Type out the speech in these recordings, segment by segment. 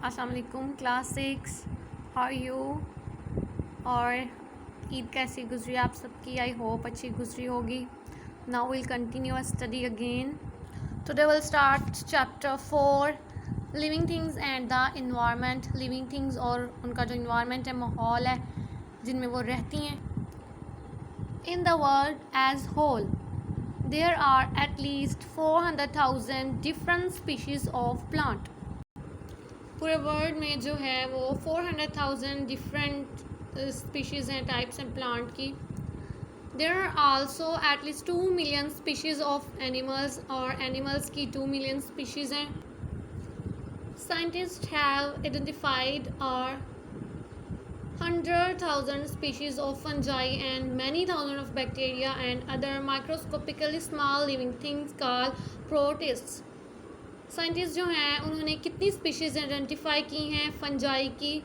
अस्सलाम वालेकुम class 6 how you. और ईद कैसी गुजरी आप सबकी? आई होप अच्छी गुजरी होगी। Now will continue a study again. Today will start chapter 4 living things and the environment. Living things और उनका जो इन्वायरमेंट है, माहौल है जिनमें वो रहती हैं। In the world as whole there are at least 400,000 different species of plant. पूरे वर्ल्ड में जो है वो 400,000 डिफरेंट स्पीशीज़ हैं, टाइप्स हैं प्लांट की। There are also at least 2 million species of animals, और एनिमल्स की 2 मिलियन स्पीशीज़ हैं। साइंटिस्ट हैव आइडेंटिफाइड और 100,000 species of fungi and many thousands of bacteria and other microscopically small living things called protists. Scientist जो हैं उन्होंने कितनी species identify की हैं फंजाई की?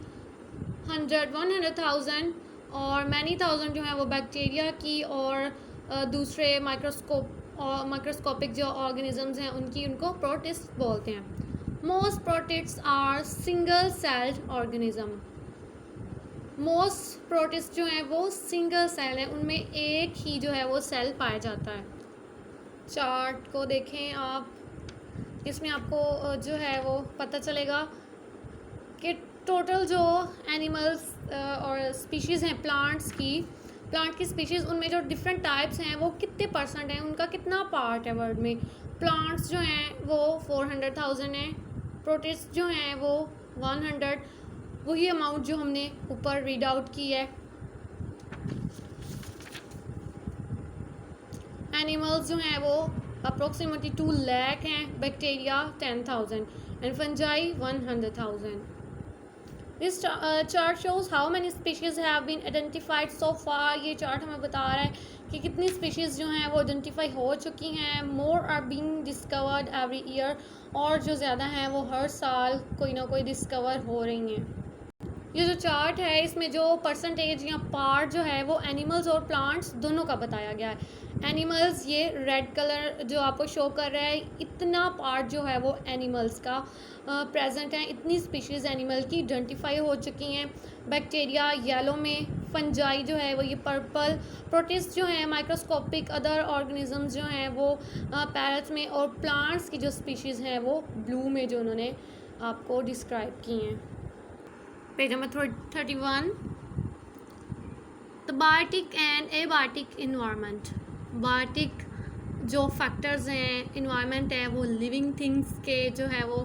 100,000 और मैनी थाउजेंड जो हैं वो बैक्टीरिया की, और दूसरे माइक्रोस्कोपिक जो ऑर्गेनिजम्स हैं उनकी, उनको प्रोटिस्ट बोलते हैं। Most protist are single celled organism. Most protist जो हैं वो सिंगल सेल हैं, उनमें एक ही जो है वो सेल पाया जाता है। चार्ट को देखें आप, इसमें आपको जो है वो पता चलेगा कि टोटल जो एनिमल्स और स्पीशीज़ हैं प्लांट की स्पीशीज़, उनमें जो डिफरेंट टाइप्स हैं वो कितने परसेंट हैं, उनका कितना पार्ट है वर्ल्ड में। प्लांट्स जो हैं वो 400,000 हैं, प्रोटिस्ट जो हैं वो 100, वही अमाउंट जो हमने ऊपर रीड आउट की है। एनिमल्स जो हैं वो अप्रोक्सीमेटली 2 लाख हैं, bacteria 10,000 and fungi 100,000। This chart shows how many species have been identified so far. ये चार्ट हमें बता रहा है कि कितनी स्पीशीज़ जो हैं वो आइडेंटिफाई हो चुकी हैं। More are being discovered every year, और जो ज़्यादा हैं वो हर साल कोई ना कोई डिस्कवर हो रही हैं। ये जो चार्ट है इसमें जो परसेंटेज या पार्ट जो है वो एनिमल्स और प्लांट्स दोनों का बताया गया है। एनिमल्स ये रेड कलर जो आपको शो कर रहा है, इतना पार्ट जो है वो एनिमल्स का प्रेजेंट है, इतनी स्पीशीज़ एनिमल की आइडेंटिफाई हो चुकी हैं। बैक्टीरिया येलो में, फंजाई जो है वो ये पर्पल, प्रोटिस्ट जो है माइक्रोस्कोपिक, अदर ऑर्गेनिजम्स जो हैं वो पैरेट्स में, और प्लांट्स की जो स्पीशीज़ हैं वो ब्लू में जो उन्होंने आपको डिस्क्राइब की हैं। Page number 31, the biotic and abiotic environment. Biotic जो फैक्टर्स हैं, इन्वायरमेंट है, वो लिविंग थिंग्स के जो है वो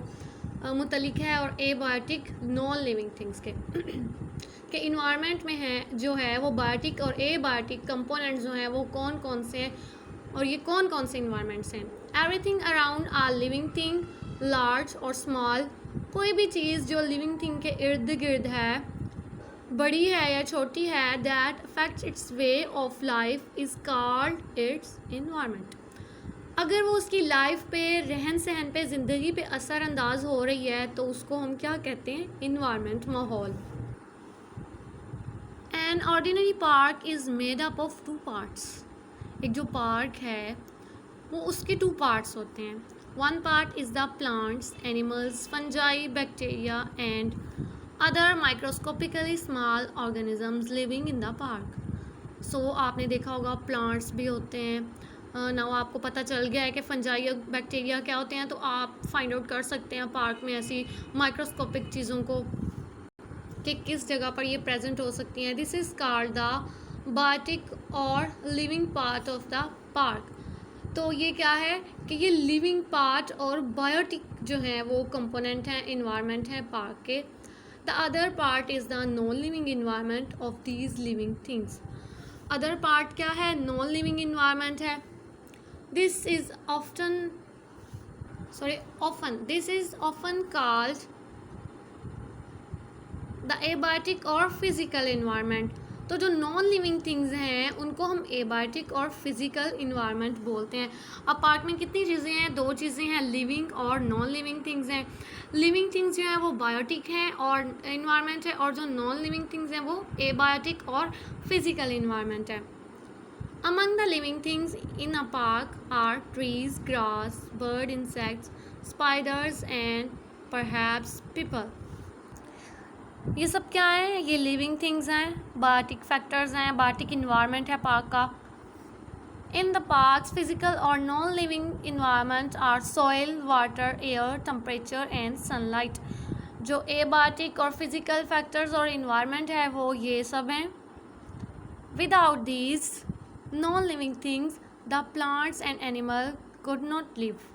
मुतलिक है, और एबायोटिक नॉन लिविंग थिंग्स के इन्वायरमेंट में है जो है वो बायोटिक और एबायोटिक कंपोनेंट्स जो हैं वो कौन कौन से हैं, और ये कौन कौन से इन्वायरमेंट्स हैं। Everything around are living thing, large और स्मॉल। कोई भी चीज़ जो लिविंग थिंग के इर्द गिर्द है, बड़ी है या छोटी है, that affects it's way of life is called its environment. अगर वो उसकी लाइफ पे, रहन सहन पे, ज़िंदगी पे असरअंदाज हो रही है तो उसको हम क्या कहते हैं? इन्वायरमेंट, माहौल। An ordinary park is made up of 2 parts. एक जो पार्क है वो उसके 2 पार्ट्स होते हैं। One part is the plants, animals, fungi, bacteria and other microscopically small organisms living in the park. So आपने देखा होगा प्लांट्स भी होते हैं ना, आपको पता चल गया है कि फंजाई और बैक्टीरिया क्या होते हैं, तो आप फाइंड आउट कर सकते हैं पार्क में ऐसी माइक्रोस्कोपिक चीज़ों को कि किस जगह पर ये प्रेजेंट हो सकती हैं। This is called the biotic और living part of the park. तो ये क्या है कि ये लिविंग पार्ट और बायोटिक जो है वो कंपोनेंट हैं, इन्वायरमेंट हैं पार्क के। The other part is the non living environment of these living things. Other part क्या है? नॉन लिविंग इन्वायरमेंट है। This is often called the abiotic और फिजिकल इन्वायरमेंट। तो जो नॉन लिविंग थिंग्स हैं उनको हम एबायोटिक और फिजिकल इन्वायरमेंट बोलते हैं। अब पार्क में कितनी चीज़ें हैं? 2 चीज़ें हैं, लिविंग और नॉन लिविंग थिंग्स हैं। लिविंग थिंग्स जो हैं वो बायोटिक हैं और इन्वायरमेंट है, और जो नॉन लिविंग थिंग्स हैं वो एबायोटिक और फिजिकल इन्वायरमेंट है। Among the living things in a park are trees, grass, bird, insects, spiders and perhaps people. ये सब क्या है? ये लिविंग थिंग्स हैं, बायोटिक फैक्टर्स हैं, बायोटिक इन्वायरमेंट है पार्क का। In the park's physical or non-living environment are soil, water, air, temperature and sunlight. जो abiotic और physical factors और environment है वो ये सब हैं. Without these non-living things, the plants and animal could not live.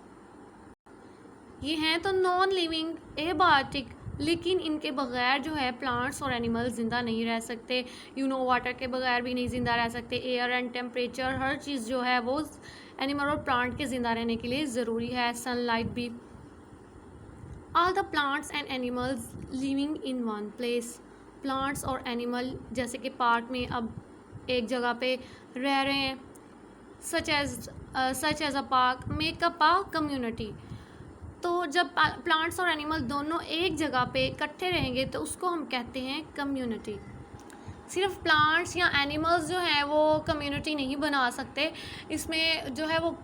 ये हैं तो नॉन लिविंग एबायोटिक, लेकिन इनके बगैर जो है प्लांट्स और एनिमल्स ज़िंदा नहीं रह सकते. वाटर के बगैर भी नहीं ज़िंदा रह सकते. एयर एंड टेम्परेचर हर चीज़ जो है वो एनिमल और प्लांट के ज़िंदा रहने के लिए ज़रूरी है. सनलाइट भी. All the plants and animals living in one place. Plants और एनिमल जैसे कि पार्क में अब एक जगह पे रह रहे हैं, such as a park make up a community. तो जब प्लांट्स और एनिमल दोनों एक जगह पे इकट्ठे रहेंगे तो उसको हम कहते हैं कम्युनिटी. सिर्फ प्लांट्स या एनिमल्स जो हैं वो कम्युनिटी नहीं बना सकते. इसमें जो है वो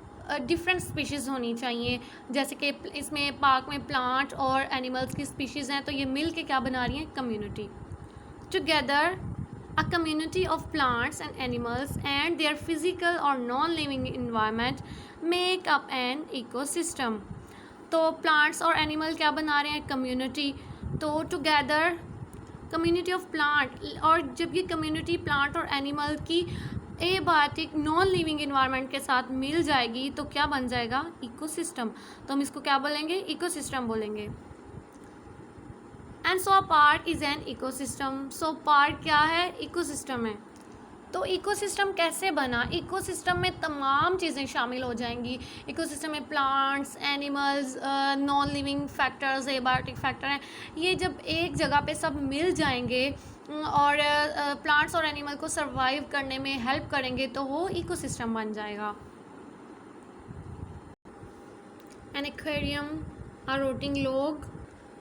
डिफरेंट स्पीशीज़ होनी चाहिए. जैसे कि इसमें पार्क में प्लांट और एनिमल्स की स्पीशीज़ हैं तो ये मिल के क्या बना रही हैं? Community. Together a community of plants and animals and their physical or non-living environment make up an ecosystem. तो प्लांट्स और एनिमल क्या बना रहे हैं? कम्युनिटी. तो टुगेदर कम्युनिटी ऑफ प्लांट, और जब ये कम्युनिटी प्लांट और एनिमल की एबायोटिक नॉन लिविंग इन्वायरमेंट के साथ मिल जाएगी तो क्या बन जाएगा? इकोसिस्टम. तो हम इसको क्या बोलेंगे? इकोसिस्टम बोलेंगे. And so a park is an ecosystem. So park क्या है? इकोसिस्टम है. तो इकोसिस्टम कैसे बना? इकोसिस्टम में तमाम चीज़ें शामिल हो जाएंगी. इकोसिस्टम में plants, animals, non living factors, abiotic factor हैं. ये जब एक जगह पे सब मिल जाएंगे और प्लांट्स और एनिमल को सर्वाइव करने में हेल्प करेंगे तो वो इकोसिस्टम बन जाएगा. एन एक्वेरियम, अ रोटिंग लॉग.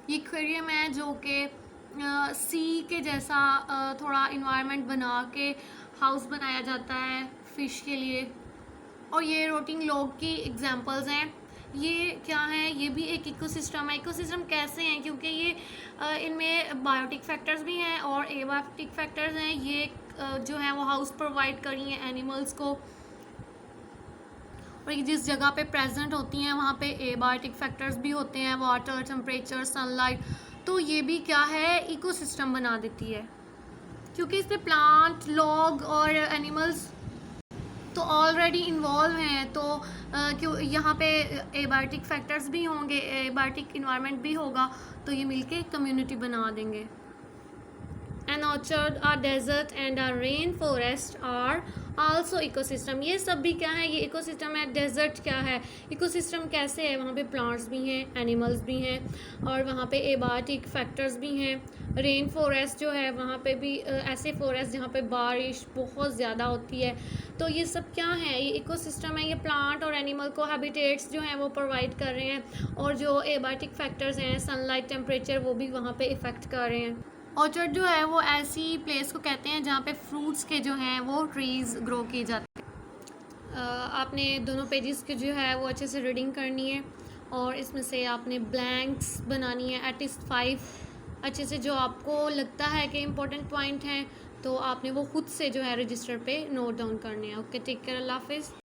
ये एक्वेरियम है जो कि सी के जैसा थोड़ा इन्वायरमेंट बना के हाउस बनाया जाता है फ़िश के लिए. और ये रोटिंग लॉग की एग्जांपल्स हैं. ये क्या है? ये भी एक इकोसिस्टम है. इकोसिस्टम कैसे हैं? क्योंकि ये इनमें बायोटिक फैक्टर्स भी हैं और एबायोटिक फैक्टर्स हैं. ये जो है वो हाउस प्रोवाइड कर रही हैं एनिमल्स को, और ये जिस जगह पे प्रेजेंट होती हैं वहाँ पे एबायोटिक फैक्टर्स भी होते हैं, वाटर, टेम्परेचर, सनलाइट. तो ये भी क्या है? इकोसिस्टम बना देती है. क्योंकि इसमें प्लांट, लॉग और एनिमल्स तो ऑलरेडी इन्वॉल्व हैं, तो क्यों यहाँ पे एबायोटिक फैक्टर्स भी होंगे, एबायोटिक इन्वायरमेंट भी होगा, तो ये मिलके कम्युनिटी बना देंगे. An orchard, a desert and a rainforest are also ecosystem. ये सब भी क्या है? ये इकोसिस्टम है. डेजर्ट क्या है? इकोसिस्टम कैसे है? वहाँ पे प्लांट्स भी हैं, एनिमल्स भी हैं और वहाँ पे एबायोटिक फैक्टर्स भी हैं. रेन फॉरेस्ट जो है वहाँ पे भी ऐसे फॉरेस्ट जहाँ पे बारिश बहुत ज़्यादा होती है. तो ये सब क्या है? ये इकोसिस्टम है. ये प्लांट और एनिमल को हैबिटेट्स जो हैं वो प्रोवाइड कर रहे हैं, और जो एबायोटिक फैक्टर्स हैं, सनलाइट, टेम्परेचर, वो भी वहाँ पे इफ़ेक्ट कर रहे हैं. ऑर्चर्ड जो है वो ऐसी प्लेस को कहते हैं जहाँ पे फ्रूट्स के जो हैं वो ट्रीज़ ग्रो किए जाते हैं. आपने दोनों पेजेस की जो है वो अच्छे से रीडिंग करनी है और इसमें से आपने ब्लैंक्स बनानी है. एटलीस्ट 5 अच्छे से जो आपको लगता है कि इम्पोर्टेंट पॉइंट हैं तो आपने वो खुद से जो है रजिस्टर पे नोट डाउन करने हैं. Okay, take care. अल्लाह हाफिज़.